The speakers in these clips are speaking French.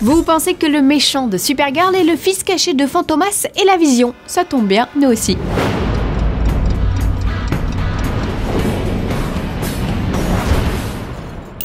Vous pensez que le méchant de Supergirl est le fils caché de Fantomas et la Vision? Ça tombe bien, nous aussi.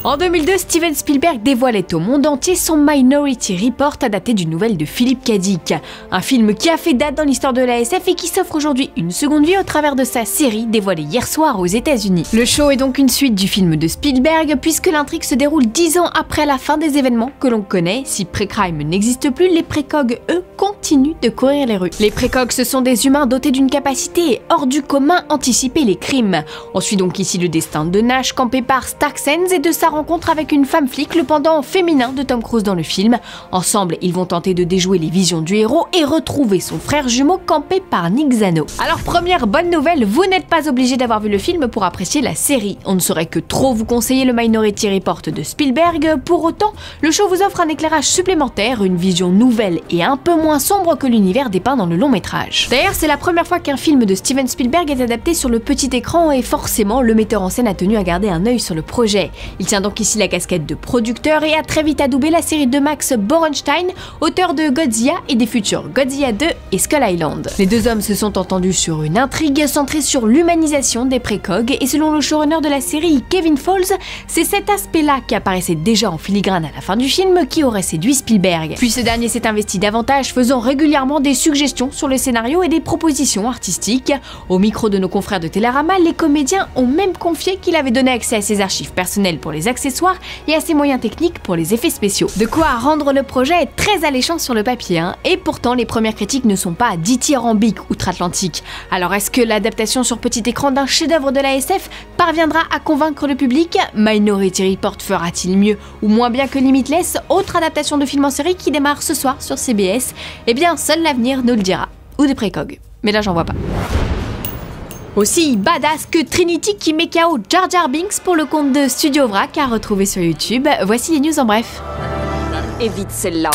En 2002, Steven Spielberg dévoilait au monde entier son Minority Report adapté d'une nouvelle de Philip K. Dick. Un film qui a fait date dans l'histoire de la SF et qui s'offre aujourd'hui une seconde vie au travers de sa série dévoilée hier soir aux États-Unis. Le show est donc une suite du film de Spielberg puisque l'intrigue se déroule 10 ans après la fin des événements que l'on connaît. Si Pré-Crime n'existe plus, les précogs, eux, continuent de courir les rues. Les précogs, ce sont des humains dotés d'une capacité hors du commun anticiper les crimes. On suit donc ici le destin de Nash campé par Stark Sands et de sa rencontre avec une femme flic, le pendant féminin de Tom Cruise dans le film. Ensemble, ils vont tenter de déjouer les visions du héros et retrouver son frère jumeau campé par Nick Zano. Alors première bonne nouvelle, vous n'êtes pas obligé d'avoir vu le film pour apprécier la série. On ne saurait que trop vous conseiller le Minority Report de Spielberg. Pour autant, le show vous offre un éclairage supplémentaire, une vision nouvelle et un peu moins sombre que l'univers dépeint dans le long métrage. D'ailleurs, c'est la première fois qu'un film de Steven Spielberg est adapté sur le petit écran et forcément, le metteur en scène a tenu à garder un œil sur le projet. Il tient donc ici la casquette de producteur et a très vite adoubé la série de Max Borenstein, auteur de Godzilla et des futurs Godzilla 2 et Skull Island. Les deux hommes se sont entendus sur une intrigue centrée sur l'humanisation des précogs et selon le showrunner de la série Kevin Falls, c'est cet aspect-là qui apparaissait déjà en filigrane à la fin du film qui aurait séduit Spielberg. Puis ce dernier s'est investi davantage, faisant régulièrement des suggestions sur le scénario et des propositions artistiques. Au micro de nos confrères de Télérama, les comédiens ont même confié qu'il avait donné accès à ses archives personnelles pour les accessoires et à ses moyens techniques pour les effets spéciaux. De quoi rendre le projet très alléchant sur le papier, et pourtant les premières critiques ne sont pas dithyrambiques outre-Atlantique. Alors est-ce que l'adaptation sur petit écran d'un chef-d'œuvre de la SF parviendra à convaincre le public? Minority Report fera-t-il mieux ou moins bien que Limitless, autre adaptation de film en série qui démarre ce soir sur CBS? Eh bien, seul l'avenir nous le dira. Ou des précogs. Mais là, j'en vois pas. Aussi badass que Trinity qui met KO Jar Jar Binks pour le compte de Studio Vrac à retrouver sur YouTube. Voici les news en bref. Évite celle-là.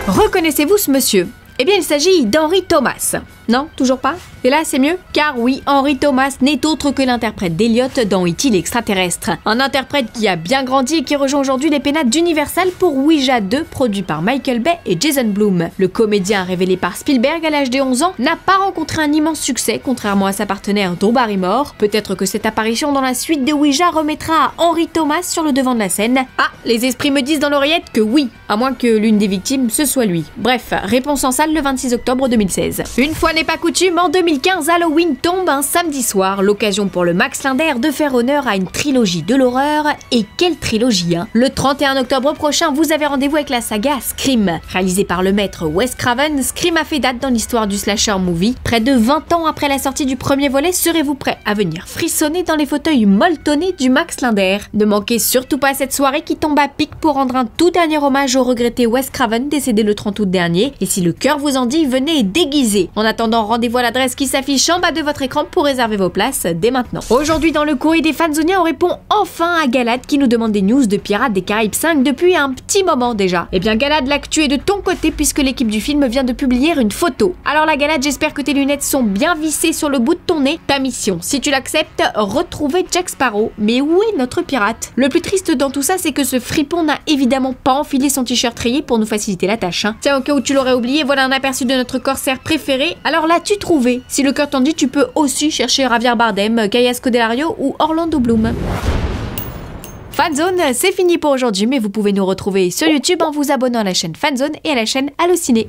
Reconnaissez-vous ce monsieur? Eh bien, il s'agit d'Henry Thomas. Non, toujours pas? Et là, c'est mieux? Car oui, Henry Thomas n'est autre que l'interprète d'Elliot dans E.T. l'extraterrestre. Un interprète qui a bien grandi et qui rejoint aujourd'hui les pénates d'Universal pour Ouija 2, produit par Michael Bay et Jason Blum. Le comédien révélé par Spielberg à l'âge de 11 ans n'a pas rencontré un immense succès, contrairement à sa partenaire Drew Barrymore. Peut-être que cette apparition dans la suite de Ouija remettra Henry Thomas sur le devant de la scène. Ah, les esprits me disent dans l'oreillette que oui, à moins que l'une des victimes ce soit lui. Bref, réponse en salle le 26 octobre 2016. Une fois n'est pas coutume, en 2015, Halloween tombe un samedi soir, l'occasion pour le Max Linder de faire honneur à une trilogie de l'horreur. Et quelle trilogie, hein! Le 31 octobre prochain, vous avez rendez-vous avec la saga Scream. Réalisée par le maître Wes Craven, Scream a fait date dans l'histoire du slasher movie. Près de 20 ans après la sortie du premier volet, serez-vous prêt à venir frissonner dans les fauteuils molletonnés du Max Linder? Ne manquez surtout pas cette soirée qui tombe à pic pour rendre un tout dernier hommage au regretté Wes Craven décédé le 30 août dernier. Et si le cœur vous en dit, venez déguisé. En attendant, rendez-vous à l'adresse qui s'affiche en bas de votre écran pour réserver vos places dès maintenant. Aujourd'hui dans le courrier des fanzoniens, on répond enfin à Galad qui nous demande des news de Pirates des Caraïbes 5 depuis un petit moment déjà. Eh bien Galad, l'actu est de ton côté puisque l'équipe du film vient de publier une photo. Alors la Galad, j'espère que tes lunettes sont bien vissées sur le bout de ton nez. Ta mission, si tu l'acceptes, retrouver Jack Sparrow. Mais où est notre pirate? Le plus triste dans tout ça, c'est que ce fripon n'a évidemment pas enfilé son t-shirt rayé pour nous faciliter la tâche. Tiens, au cas où tu l'aurais oublié, voilà un aperçu de notre corsaire préféré. Alors l'as-tu trouvé? Si le cœur t'en dit, tu peux aussi chercher Javier Bardem, Kaya Scodelario ou Orlando Bloom. Fanzone, c'est fini pour aujourd'hui, mais vous pouvez nous retrouver sur YouTube en vous abonnant à la chaîne Fanzone et à la chaîne Allociné.